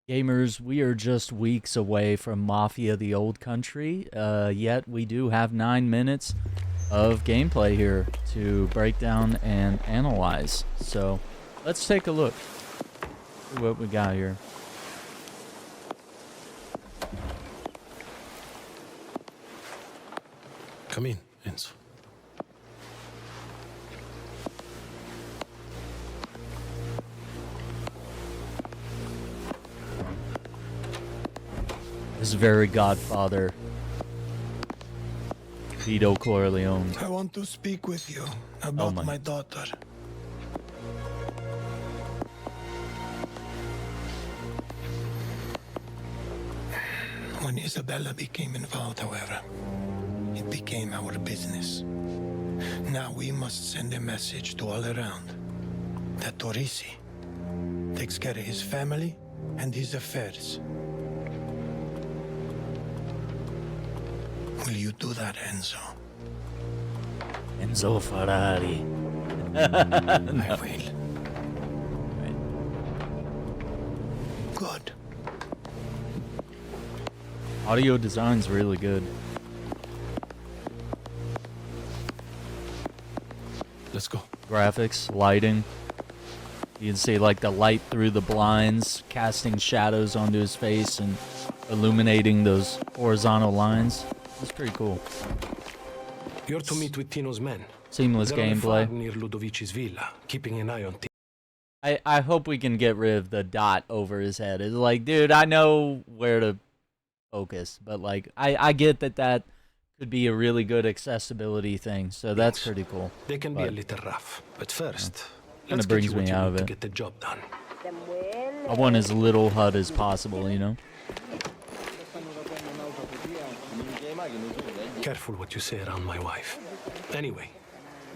Gamers, we are just weeks away from Mafia the Old Country, yet we do have 9 minutes of gameplay here to break down and analyze. So let's take a look. See what we got here. Come in, Enzo. His very godfather, Vito Corleone. I want to speak with you about my daughter. When Isabella became involved, however, it became our business. Now we must send a message to all around that Torrisi takes care of his family and his affairs. Will you do that, Enzo? Enzo Ferrari. I will. Right. Good. Audio design's really good. Let's go. Graphics, lighting. You can see like the light through the blinds, casting shadows onto his face and illuminating those horizontal lines. It's pretty cool. You're to meet with Tino's men. Seamless They're on a gameplay. farm near Ludovici's villa, keeping an eye on Tino. I hope we can get rid of the dot over his head. It's like, dude, I know where to focus, but like, I get that could be a really good accessibility thing, so that's pretty cool. They can be a little rough, but first, Kinda let's brings get you what me you out need of to it. get the job done. I want as little HUD as possible, you know? Careful what you say around my wife. Anyway,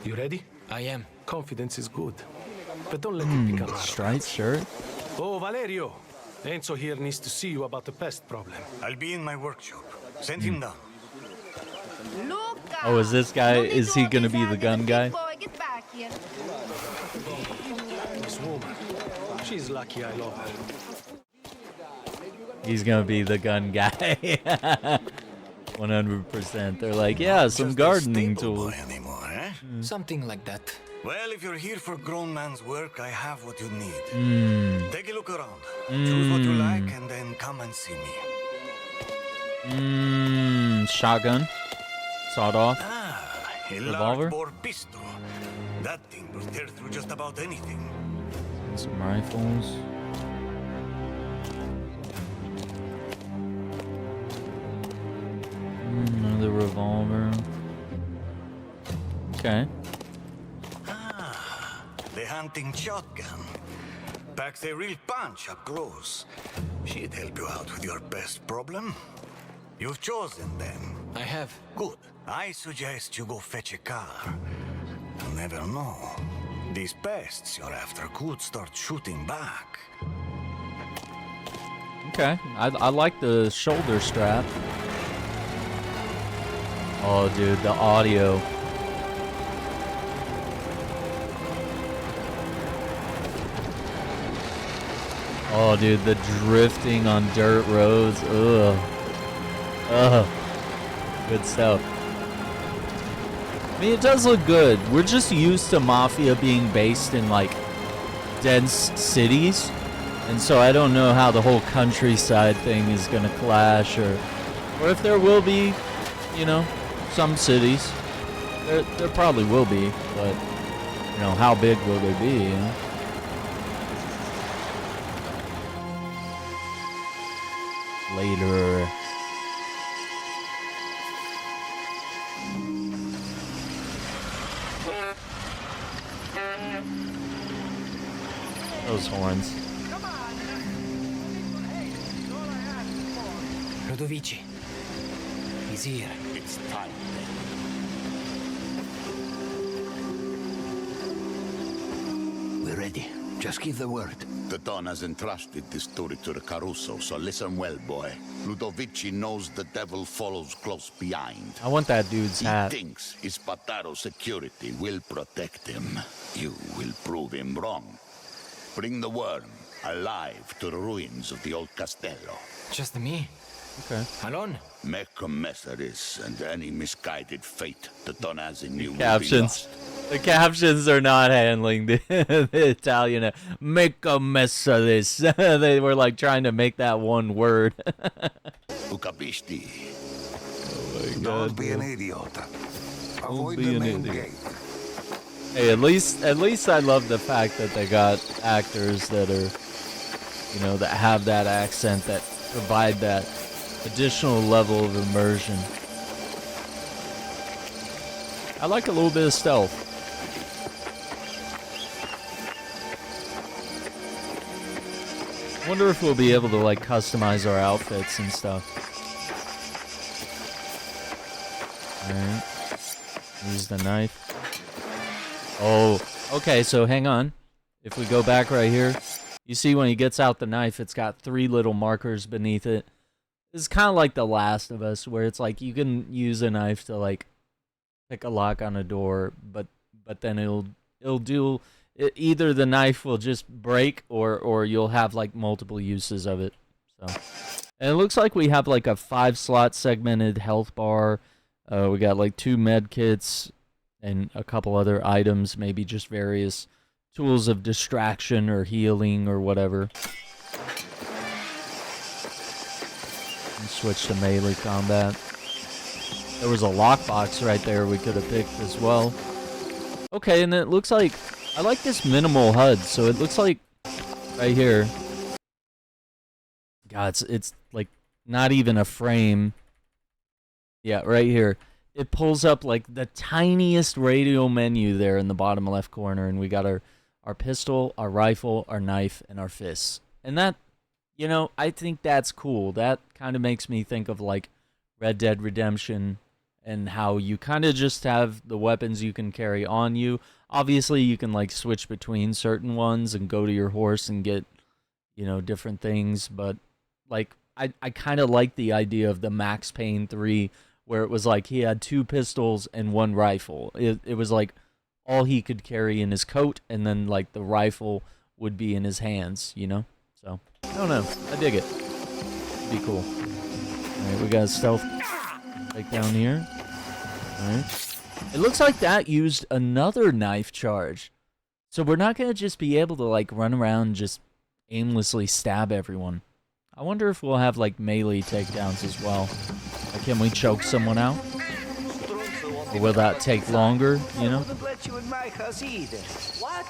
you ready? I am. Confidence is good, but don't let it become Striped shirt? Oh, Valerio! Enzo here needs to see you about the pest problem. I'll be in my workshop. Send him down. Oh, is this guy, is he gonna be the gun guy? This woman, she's lucky I love her. He's gonna be the gun guy. 100%. They're like, yeah, some gardening tools. Anymore, eh? Something like that. Well, if you're here for grown man's work, I have what you need. Take a look around. Choose what you like and then come and see me. Shotgun. Sawed off. Ah, a Revolver? large bore pistol. That thing will tear through just about anything. Some rifles. Another revolver. Okay. Ah, the hunting shotgun. Packs a real punch up close. She'd help you out with your pest problem. You've chosen them. I have. Good. I suggest you go fetch a car. You never know. These pests you're after could start shooting back. Okay. I like the shoulder strap. Oh, dude, the audio. Oh, dude, the drifting on dirt roads. Ugh. Ugh. Good stuff. I mean, it does look good. We're just used to Mafia being based in, like, dense cities. And so I don't know how the whole countryside thing is going to clash or if there will be, you know, some cities. There probably will be, but, you know, how big will they be, you know? Later. Those horns. Ludovici. He's here. It's time. We're ready. Just give the word. The Don has entrusted this story to the Caruso, so listen well, boy. Ludovici knows the devil follows close behind. I want that dude's hat. He thinks his Spataro's security will protect him. You will prove him wrong. Bring the worm. alive to the ruins of the old castello. Just me? Okay. Alone? Make a mess of this, and any misguided fate the Donaz in you will be Captions. lost. The captions are not handling the Italian. Make a mess of this. They were like trying to make that one word. Tu capisci? Don't be an idiot. Avoid the main gate. Hey, at least I love the fact that they got actors that are, you know, that have that accent, that provide that additional level of immersion. I like a little bit of stealth. Wonder if we'll be able to like customize our outfits and stuff. Alright. Use the knife. Oh, okay, so hang on. If we go back right here, you see when he gets out the knife, it's got 3 little markers beneath it. It's kind of like The Last of Us, where it's like you can use a knife to like pick a lock on a door, but then it'll do it, either the knife will just break or you'll have like multiple uses of it. So, and it looks like we have like a 5-slot segmented health bar. We got like 2 med kits and a couple other items, maybe just various tools of distraction or healing or whatever. And switch to melee combat. There was a lockbox right there we could have picked as well. Okay, and it looks like I like this minimal HUD. So it looks like right here. God, it's like not even a frame. Yeah, right here. It pulls up like the tiniest radio menu there in the bottom left corner, and we got our pistol, our rifle, our knife, and our fists. And that, you know, I think that's cool. That kind of makes me think of like Red Dead Redemption and how you kind of just have the weapons you can carry on you. Obviously, you can like switch between certain ones and go to your horse and get, you know, different things. But like, I kind of like the idea of the Max Payne 3, where it was like he had 2 pistols and 1 rifle. It was like all he could carry in his coat, and then like the rifle would be in his hands, you know? So, I don't know. I dig it. It'd be cool. Alright, we got a stealth right down here. Alright. It looks like that used another knife charge. So we're not going to just be able to like run around and just aimlessly stab everyone. I wonder if we'll have like melee takedowns as well. Like, can we choke someone out? Or will that take longer, you know? I wouldn't let you in my house either. What?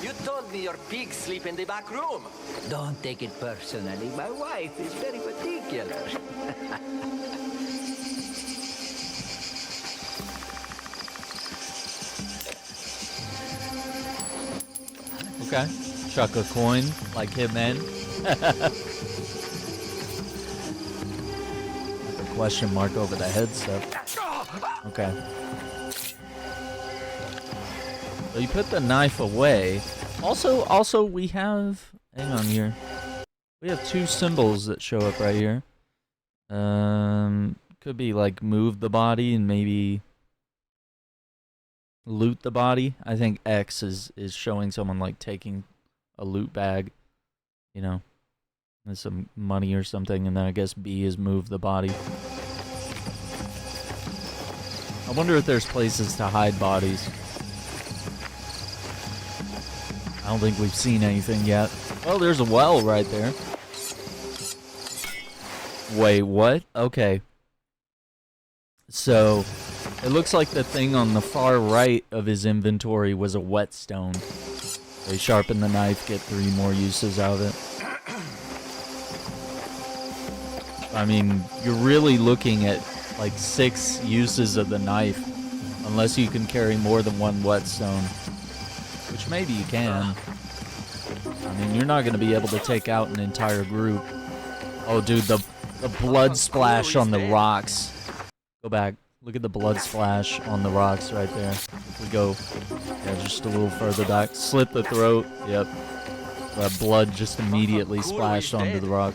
You told me your pigs sleep in the back room. Don't take it personally. My wife is very particular. Okay. Chuck a coin like Hitman. Like a question mark over the head stuff. Okay. So you put the knife away. Also we have, hang on here. We have 2 symbols that show up right here. Could be like move the body and maybe loot the body. I think X is showing someone like taking a loot bag, you know, with some money or something, and then I guess B is move the body. I wonder if there's places to hide bodies. I don't think we've seen anything yet. Well, there's a well right there. Wait, what? Okay. So, it looks like the thing on the far right of his inventory was a whetstone. They sharpen the knife, get 3 more uses out of it. I mean, you're really looking at like 6 uses of the knife, unless you can carry more than 1 whetstone. Which maybe you can. I mean, you're not going to be able to take out an entire group. Oh, dude, the blood splash on the rocks. Go back. Look at the blood splash on the rocks right there. If we go just a little further back. Slit the throat. Yep. That blood just immediately splashed onto the rock.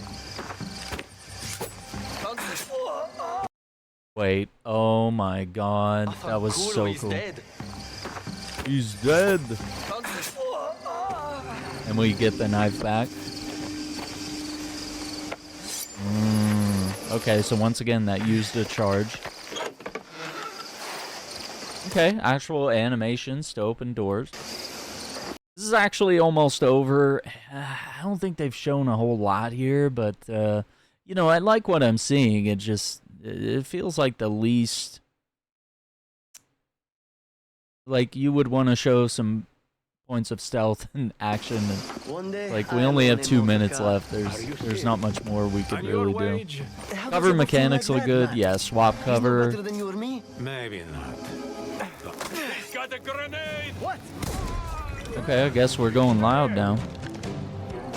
Wait. Oh my god. That was so cool. He's dead. And we get the knife back. Okay, so once again, that used a charge. Okay, actual animations to open doors. This is actually almost over. I don't think they've shown a whole lot here, but, you know, I like what I'm seeing. It feels like the least... Like, you would want to show some points of stealth and action. And, like, we only have 2 minutes left. There's not much more we could really do. Cover mechanics look good. Yeah, swap cover. Maybe not. Got a grenade! What? Okay, I guess we're going loud now.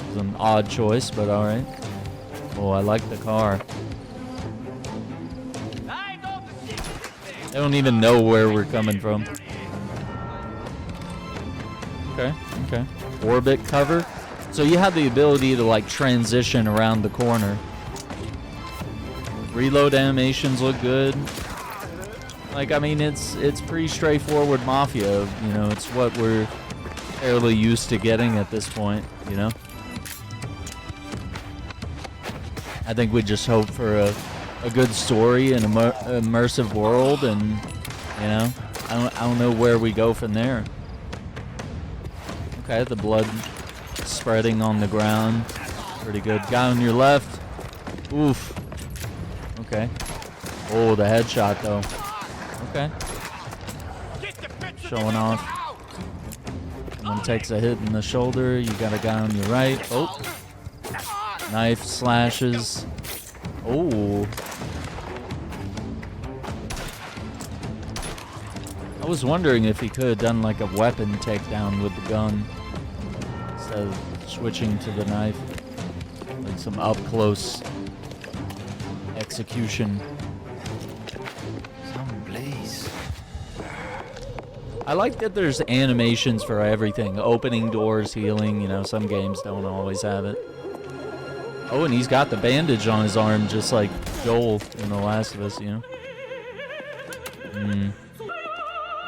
It's an odd choice, but alright. Oh, I like the car. They don't even know where we're coming from. Okay, okay. Orbit cover. So you have the ability to, like, transition around the corner. Reload animations look good. Like, I mean, it's pretty straightforward Mafia. You know, it's what we're fairly used to getting at this point, you know? I think we just hope for a good story and immersive world, and, you know, I don't know where we go from there. Okay, the blood spreading on the ground. Pretty good. Guy on your left. Oof. Okay. Oh, the headshot, though. Okay. Showing off. Someone takes a hit in the shoulder. You got a guy on your right. Oh. Knife slashes. Oh. I was wondering if he could have done like a weapon takedown with the gun instead of switching to the knife. Like some up-close execution. I like that there's animations for everything. Opening doors, healing, you know, some games don't always have it. Oh, and he's got the bandage on his arm just like Joel in The Last of Us, you know.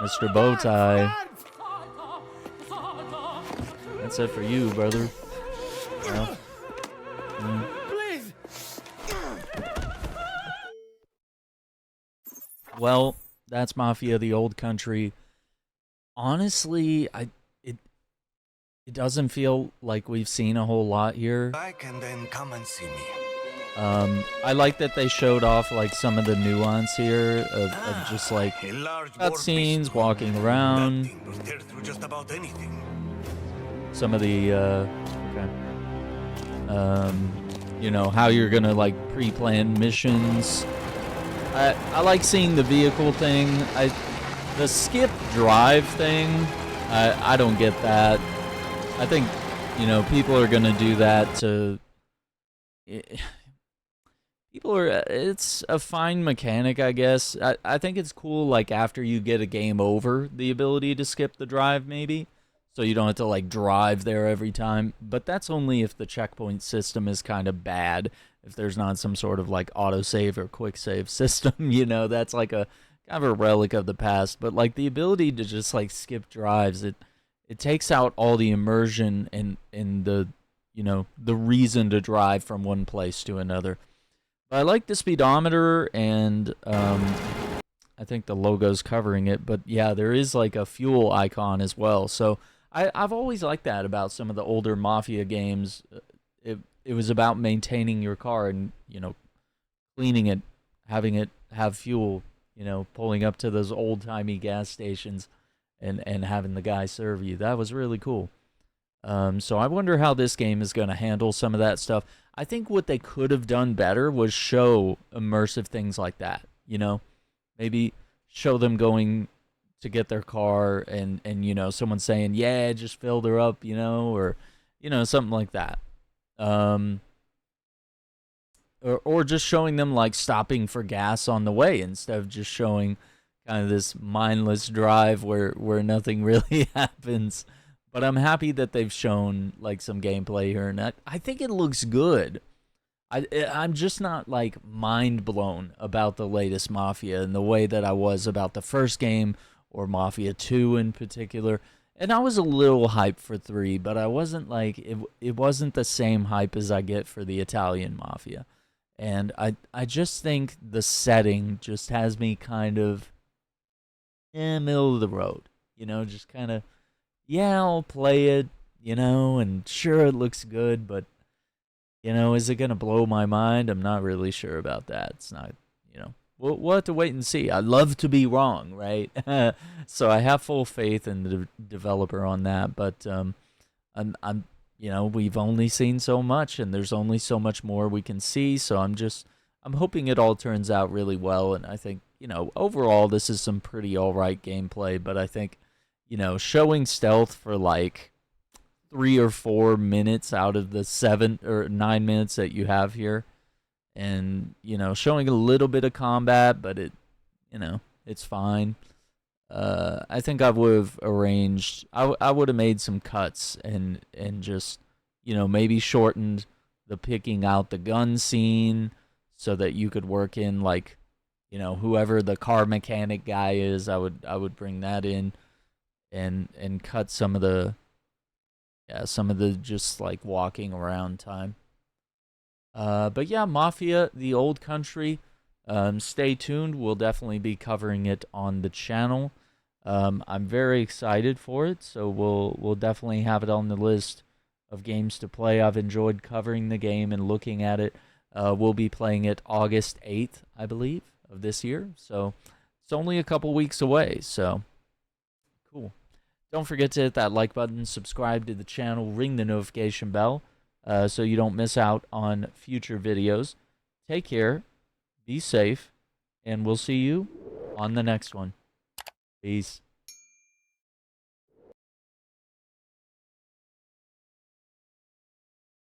Mr. Bowtie. That's it for you, brother. Well, well, that's Mafia: The Old Country. Honestly, it doesn't feel like we've seen a whole lot here. Back and then come and see me. I like that they showed off like some of the nuance here of just like cutscenes, walking around. Just about anything. Some of the you know, how you're gonna like pre-plan missions. I like seeing the vehicle thing. The skip drive thing, I don't get that. I think, you know, people are gonna do that to... It's a fine mechanic, I guess. I think it's cool, like, after you get a game over, the ability to skip the drive, maybe. So you don't have to, like, drive there every time. But that's only if the checkpoint system is kind of bad. If there's not some sort of, like, autosave or quick save system, you know, that's like a kind of a relic of the past. But, like, the ability to just, like, skip drives, it takes out all the immersion and the, you know, the reason to drive from one place to another. But I like the speedometer, and I think the logo's covering it. But, yeah, there is, like, a fuel icon as well. So I've always liked that about some of the older Mafia games. It was about maintaining your car and, you know, cleaning it, having it have fuel, you know, pulling up to those old-timey gas stations and having the guy serve you. That was really cool. So I wonder how this game is going to handle some of that stuff. I think what they could have done better was show immersive things like that, you know? Maybe show them going to get their car and you know, someone saying, yeah, just filled her up, you know, or, you know, something like that. Or just showing them, like, stopping for gas on the way instead of just showing kind of this mindless drive where nothing really happens. But I'm happy that they've shown, like, some gameplay here, and I think it looks good. I'm just not, like, mind blown about the latest Mafia in the way that I was about the first game, or Mafia 2 in particular. And I was a little hyped for 3, but I wasn't, like, it wasn't the same hype as I get for the Italian Mafia. And I just think the setting just has me kind of middle of the road. You know, just kind of, yeah, I'll play it, you know, and sure it looks good, but, you know, is it going to blow my mind? I'm not really sure about that. It's not, you know, we'll have to wait and see. I'd love to be wrong, right? So I have full faith in the developer on that, but I'm, you know, we've only seen so much, and there's only so much more we can see, so I'm hoping it all turns out really well, and I think, you know, overall this is some pretty alright gameplay, but I think, you know, showing stealth for like 3 or 4 minutes out of the 7 or 9 minutes that you have here, and, you know, showing a little bit of combat, but it, you know, it's fine. I think I would have arranged, I would have made some cuts and just, you know, maybe shortened the picking out the gun scene so that you could work in, like, you know, whoever the car mechanic guy is, I would bring that in and cut some of the just like walking around time. But yeah, Mafia, the old country. Stay tuned. We'll definitely be covering it on the channel. I'm very excited for it, so we'll definitely have it on the list of games to play. I've enjoyed covering the game and looking at it. We'll be playing it August 8th, I believe, of this year. So it's only a couple weeks away, so cool. Don't forget to hit that like button, subscribe to the channel, ring the notification bell so you don't miss out on future videos. Take care, be safe, and we'll see you on the next one. Peace.